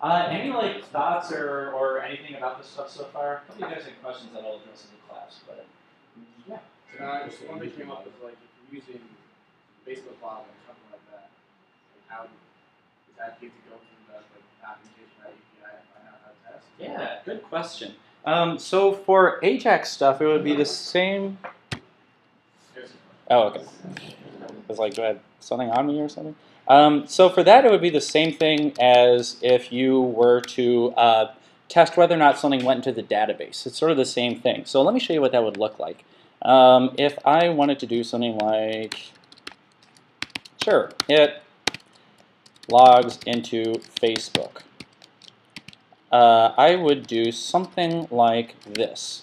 Any like thoughts or anything about this stuff so far? If you guys have questions that I'll address in the class, but yeah. Just one that came up is like if you're using Facebook login or something like that, like how is that good to go through the documentation that API and find out how to test? Yeah, good question. So for Ajax stuff, it would be the same. Oh, okay. It's like, do I have something on me or something? So for that, it would be the same thing as if you were to test whether or not something went into the database. It's sort of the same thing. So let me show you what that would look like. If I wanted to do something like, sure, it logs into Facebook. I would do something like this.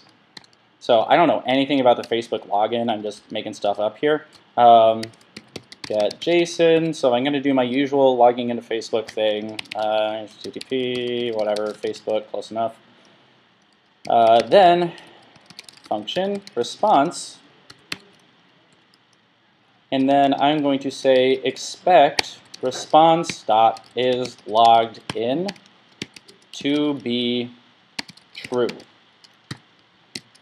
So I don't know anything about the Facebook login. I'm just making stuff up here. Get JSON. So I'm going to do my usual logging into Facebook thing. HTTP, whatever, Facebook, close enough. Then function response. And then I'm going to say expect response.is logged in to be true.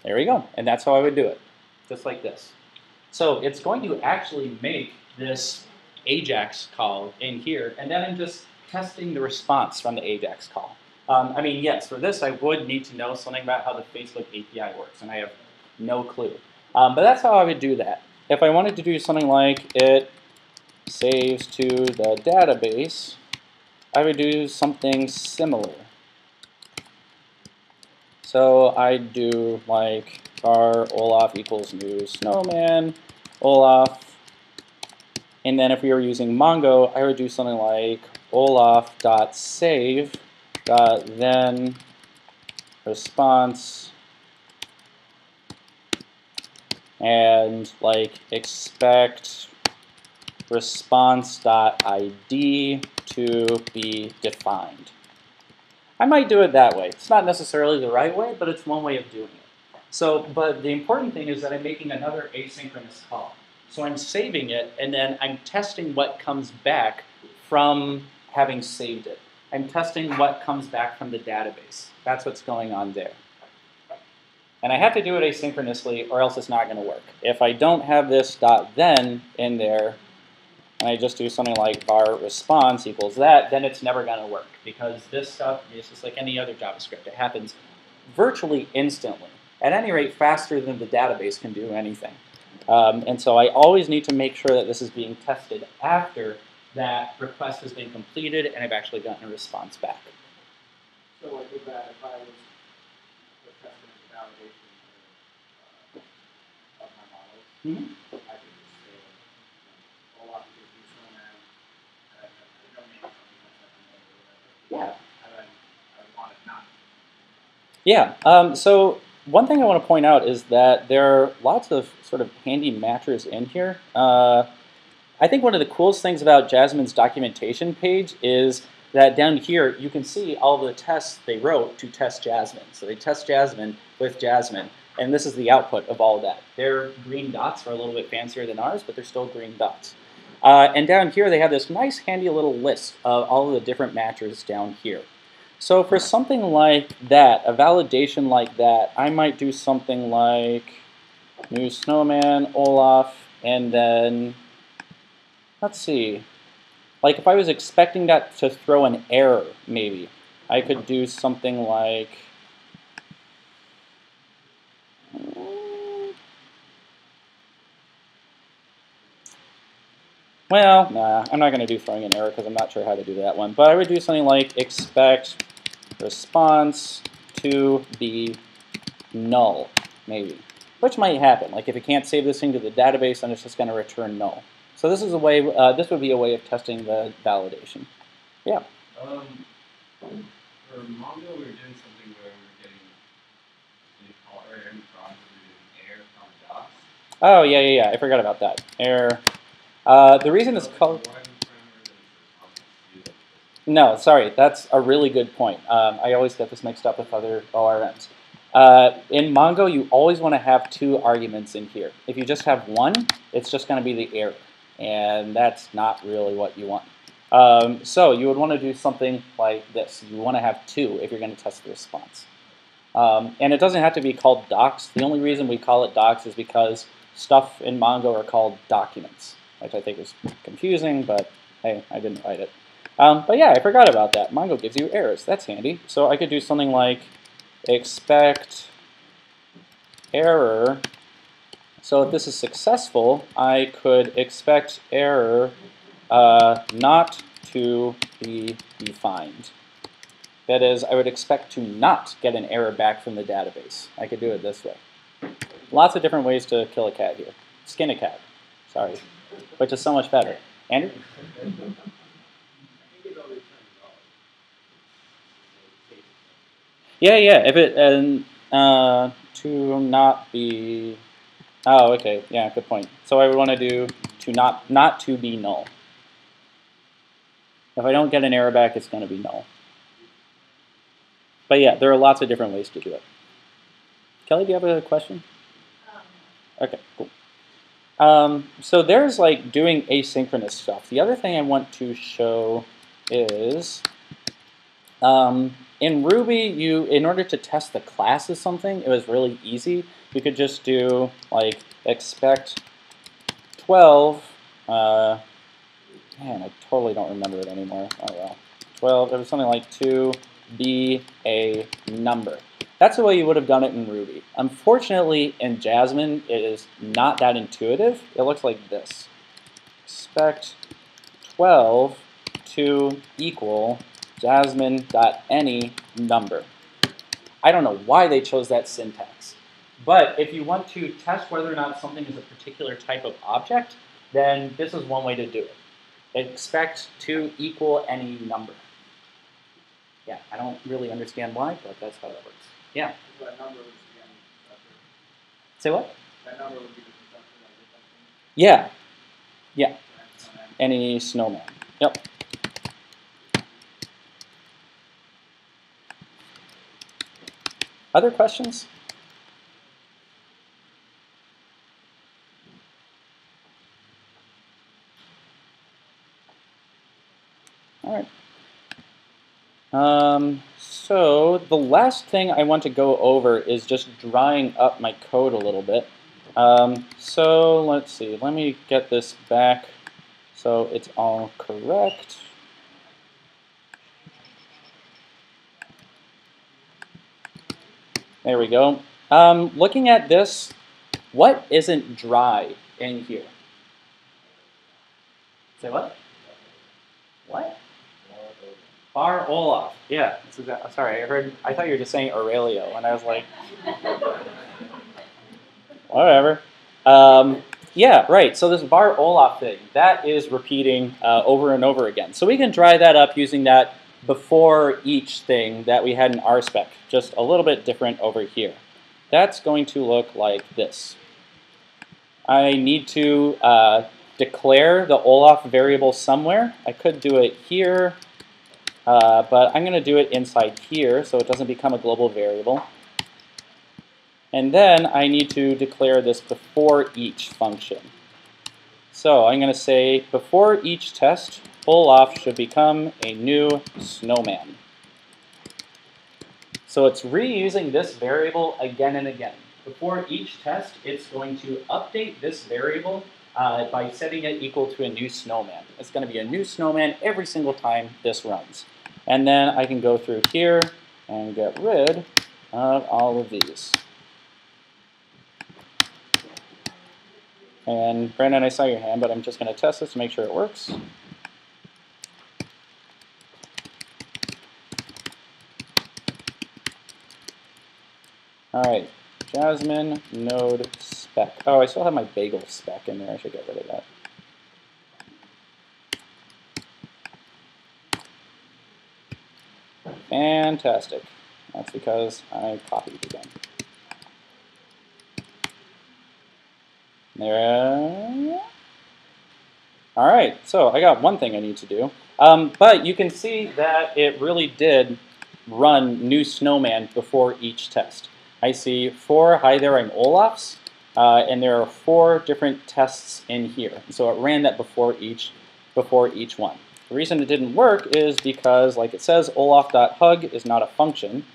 There we go. And that's how I would do it, just like this. So it's going to actually make this Ajax call in here, and then I'm just testing the response from the Ajax call. I mean, yes, for this I would need to know something about how the Facebook API works, and I have no clue. But that's how I would do that. If I wanted to do something like it saves to the database, I would do something similar. So I'd do like var Olaf equals new snowman, Olaf. And then if we were using Mongo, I would do something like olaf.save.then response and like expect response.id to be defined. I might do it that way. It's not necessarily the right way, but it's one way of doing it. So, but the important thing is that I'm making another asynchronous call. So I'm saving it, and then I'm testing what comes back from having saved it. I'm testing what comes back from the database. That's what's going on there. And I have to do it asynchronously, or else it's not going to work. If I don't have this .then in there, and I just do something like var response equals that, then it's never going to work, because this stuff is just like any other JavaScript. It happens virtually instantly. At any rate, faster than the database can do anything. And so I always need to make sure that this is being tested after that request has been completed and I've actually gotten a response back. So like with that, if I was testing the validation of my models, I could just say Olaf equals new snowman, and I don't name something like that, or whatever. Yeah. And then I would want it not. Yeah. So one thing I want to point out is that there are lots of sort of handy matchers in here. I think one of the coolest things about Jasmine's documentation page is that down here you can see all the tests they wrote to test Jasmine. So they test Jasmine with Jasmine, and this is the output of all of that. Their green dots are a little bit fancier than ours, but they're still green dots. And down here they have this nice handy little list of all of the different matchers down here. So for something like that, a validation like that, I might do something like new snowman, Olaf, and then, let's see, like if I was expecting that to throw an error, maybe, I could do something like, well, nah, I'm not going to do throwing an error because I'm not sure how to do that one. But I would do something like expect response to be null, maybe, which might happen. Like if it can't save this thing to the database, then it's just going to return null. So this is a way. This would be a way of testing the validation. Yeah. For Mongo, we were doing something where we were getting error in prompts, we were doing error from docs. Oh yeah. I forgot about that. Error. The reason it's called. No, sorry, that's a really good point. I always get this mixed up with other ORMs. In Mongo, you always want to have 2 arguments in here. If you just have one, it's just going to be the error, and that's not really what you want. So you would want to do something like this. You want to have 2 if you're going to test the response. And it doesn't have to be called docs. The only reason we call it docs is because stuff in Mongo are called documents, which I think is confusing, but hey, I didn't write it. But yeah, I forgot about that. Mongo gives you errors. That's handy. So I could do something like expect error. So if this is successful, I could expect error not to be defined. That is, I would expect to not get an error back from the database. I could do it this way. Lots of different ways to kill a cat here. Skin a cat, sorry, which is so much better. Andrew? Yeah, if it, to not be, oh, okay, yeah, good point. So I would want to do to not to be null. If I don't get an error back, it's going to be null. But yeah, there are lots of different ways to do it. Kelly, do you have a question? Okay, cool. So there's like doing asynchronous stuff. The other thing I want to show is in Ruby, in order to test the class of something, it was really easy. You could just do like expect 12. Man, I totally don't remember it anymore. Oh well. 12, it was something like to be a number. That's the way you would have done it in Ruby. Unfortunately, in Jasmine, it is not that intuitive. It looks like this. Expect 12 to equal Jasmine.any number. I don't know why they chose that syntax. But if you want to test whether or not something is a particular type of object, then this is one way to do it. Expect to equal any number. Yeah, I don't really understand why, but that's how that works. Yeah? That number would be any constructor. Say what? That number would be the constructor that you're testing. Yeah. Yeah. Any snowman. Yep. Other questions? All right. So the last thing I want to go over is just drying up my code a little bit. So let's see. Let me get this back so it's all correct. There we go. Looking at this, what isn't dry in here? Say what? What? Bar Olaf. Yeah. Sorry, I thought you were just saying Aurelio, and I was like, whatever. Yeah, right. So this Bar Olaf thing, that is repeating over and over again. So we can dry that up using that before each thing that we had in RSpec, just a little bit different over here. That's going to look like this. I need to declare the Olaf variable somewhere. I could do it here, but I'm going to do it inside here so it doesn't become a global variable. And then I need to declare this before each function. So I'm going to say before each test, Olaf should become a new snowman. So it's reusing this variable again and again. Before each test, it's going to update this variable by setting it equal to a new snowman. It's going to be a new snowman every single time this runs. And then I can go through here and get rid of all of these. And Brandon, I saw your hand, but I'm just going to test this to make sure it works. All right, Jasmine node spec. Oh, I still have my bagel spec in there. I should get rid of that. Fantastic. That's because I copied again. There. All right, so I got one thing I need to do. But you can see that it really did run new snowman before each test. I see 4 hi there, I'm Olaf's, and there are 4 different tests in here. So it ran that before each one. The reason it didn't work is because, like it says, olaf.hug is not a function.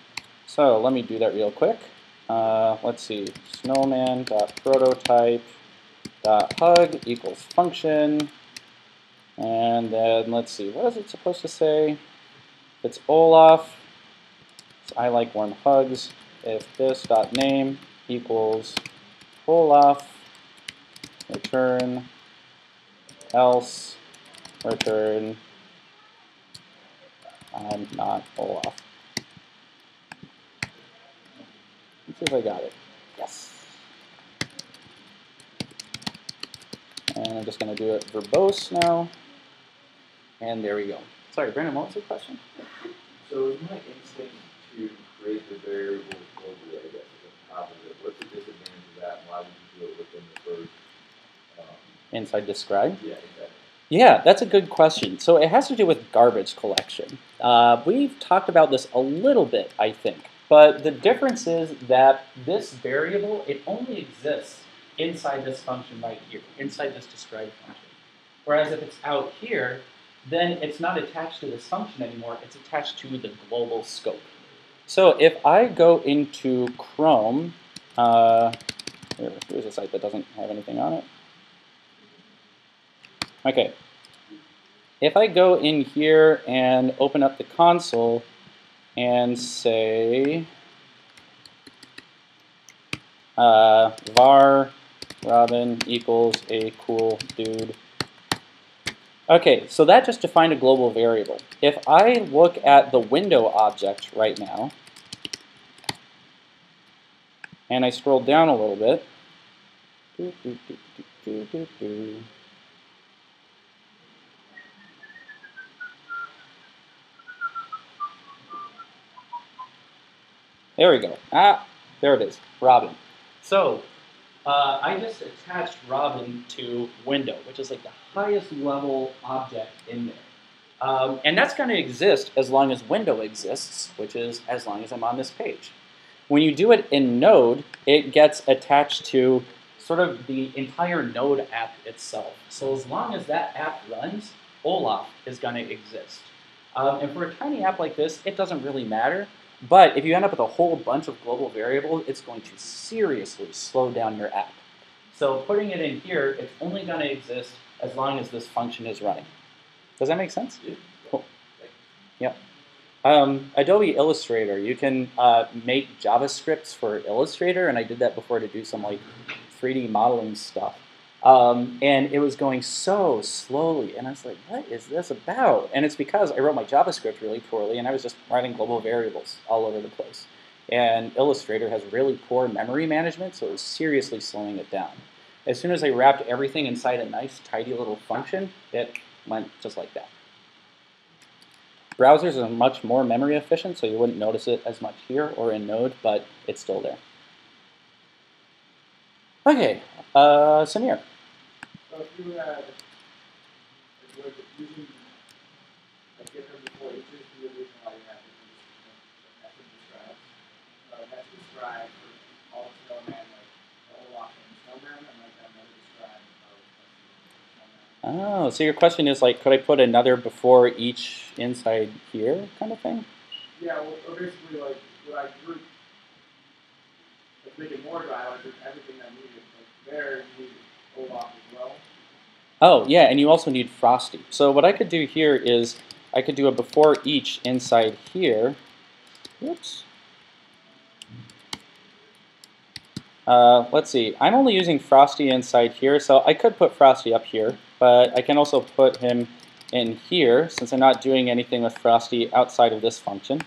So let me do that real quick. Let's see, snowman.prototype.hug equals function. And then let's see, what is it supposed to say? It's Olaf. So I like warm hugs. If this.name equals Olaf, return else, return I'm not Olaf. Let's see if I got it. Yes. And I'm just going to do it verbose now. And there we go. Sorry, Brandon, what was your question? So is my instinct to create the variable globally, I guess, at the top of it? What's the disadvantage of that? Why would you do it within the first? Inside describe? Yeah, exactly. Yeah, that's a good question. So it has to do with garbage collection. We've talked about this a little bit, I think. But the difference is that this variable, it only exists inside this function right here, inside this describe function. Whereas if it's out here, then it's not attached to this function anymore. It's attached to the global scope. So if I go into Chrome, here's a site that doesn't have anything on it. Okay. If I go in here and open up the console and say var Robin equals a cool dude. Okay, so that just defined a global variable. If I look at the window object right now, and I scroll down a little bit, there we go. Ah, there it is, Robin. So I just attached Robin to window, which is like the highest level object in there. And that's going to exist as long as window exists, which is as long as I'm on this page. When you do it in Node, it gets attached to sort of the entire Node app itself. So as long as that app runs, Olaf is going to exist. And for a tiny app like this, it doesn't really matter. But if you end up with a whole bunch of global variables, it's going to seriously slow down your app. So putting it in here, it's only going to exist as long as this function is running. Does that make sense? Yeah. Cool. Yep. Adobe Illustrator, you can make JavaScripts for Illustrator, and I did that before to do some like 3D modeling stuff. And it was going so slowly, and I was like, what is this about? And it's because I wrote my JavaScript really poorly, and I was just writing global variables all over the place. And Illustrator has really poor memory management, so it was seriously slowing it down. As soon as I wrapped everything inside a nice, tidy little function, it went just like that. Browsers are much more memory efficient, so you wouldn't notice it as much here or in Node, but it's still there. Okay, Samir. So if you had using a different before each is the reason why you have to describe. That's described for all snowman, like the whole option snowman, and like another describe snowman. Oh, so your question is like, could I put another before each inside here kind of thing? Yeah, well, or basically like what I group, let's make it more dry, like everything that needed. Like there, you need Olaf as well. Oh, yeah, and you also need Frosty. So what I could do here is I could do a before each inside here. Whoops. Let's see. I'm only using Frosty inside here, so I could put Frosty up here, but I can also put him in here since I'm not doing anything with Frosty outside of this function.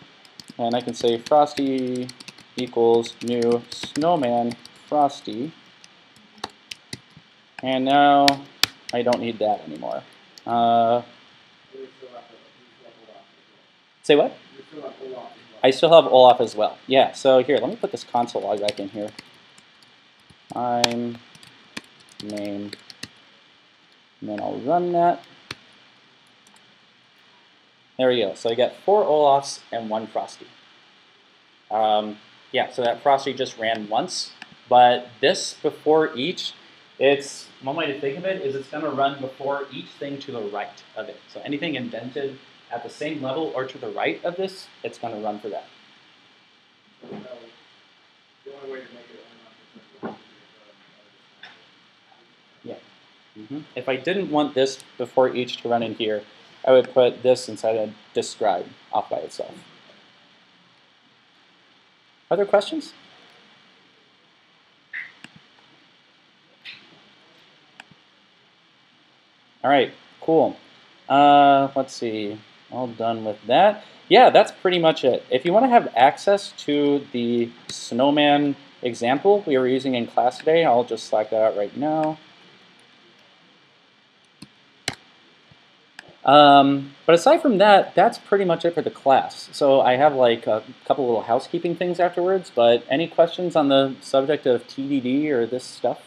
And I can say Frosty equals new snowman Frosty. And now I don't need that anymore. Say what? I still have Olaf as well. Yeah, so here, let me put this console log back in here. I'm name, and then I'll run that. There we go. So I got 4 Olafs and 1 Frosty. Yeah, so that Frosty just ran once, but this before each It's one way to think of it is it's going to run before each thing to the right of it. So anything indented at the same level or to the right of this, it's going to run for that. So, the only way to make it only run for Yeah. If I didn't want this before each to run in here, I would put this inside of describe off by itself. Other questions? All right, cool. Let's see, all done with that. Yeah, that's pretty much it. If you want to have access to the snowman example we were using in class today, I'll just select that out right now. But aside from that, that's pretty much it for the class. So I have like a couple little housekeeping things afterwards, but any questions on the subject of TDD or this stuff?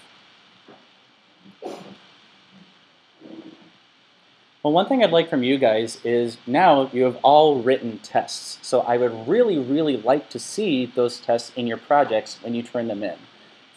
Well, one thing I'd like from you guys is now you have all written tests. So I would really, really like to see those tests in your projects when you turn them in.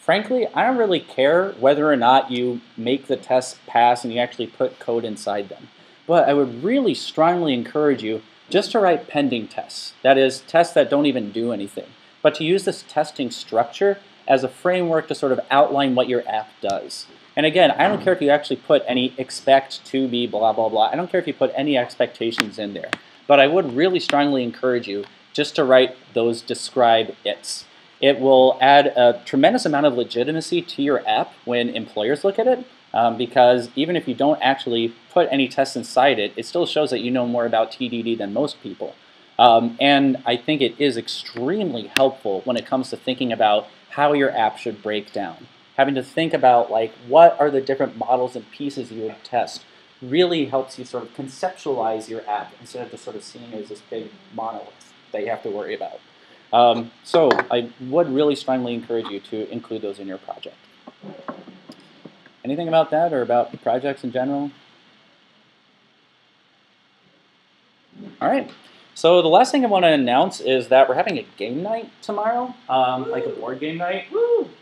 Frankly, I don't really care whether or not you make the tests pass and you actually put code inside them. But I would really strongly encourage you just to write pending tests. That is, tests that don't even do anything. But to use this testing structure as a framework to sort of outline what your app does. And again, I don't care if you actually put any expect to be blah, blah, blah. I don't care if you put any expectations in there. But I would really strongly encourage you just to write those describe its. It will add a tremendous amount of legitimacy to your app when employers look at it. Because even if you don't actually put any tests inside it, it still shows that you know more about TDD than most people. And I think it is extremely helpful when it comes to thinking about how your app should break down. Having to think about like what are the different models and pieces you would test really helps you sort of conceptualize your app instead of just sort of seeing it as this big monolith that you have to worry about. So I would really strongly encourage you to include those in your project. Anything about that or about projects in general? All right. So the last thing I want to announce is that we're having a game night tomorrow, like a board game night.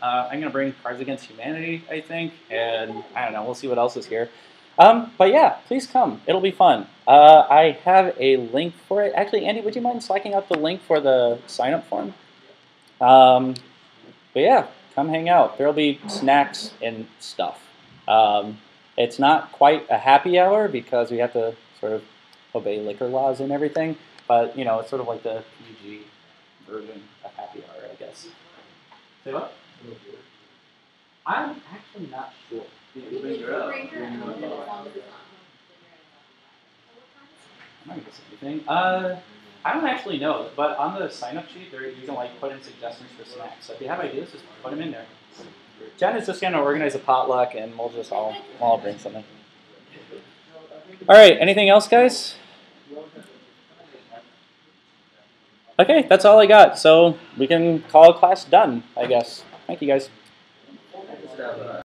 I'm going to bring Cards Against Humanity, I think, and I don't know, we'll see what else is here. But yeah, please come. It'll be fun. I have a link for it. Actually, Andy, would you mind slacking up the link for the sign-up form? But yeah, come hang out. There'll be snacks and stuff. It's not quite a happy hour because we have to sort of obey liquor laws and everything, but you know, it's sort of like the PG version of happy hour, I guess. Say what? I'm actually not sure. I'm not gonna say anything. I don't actually know, but on the sign-up sheet, there you can like put in suggestions for snacks. So if you have ideas, just put them in there. Jen is just gonna organize a potluck, and we'll just all bring something. All right. Anything else, guys? Okay, that's all I got. So we can call class done, I guess. Thank you, guys.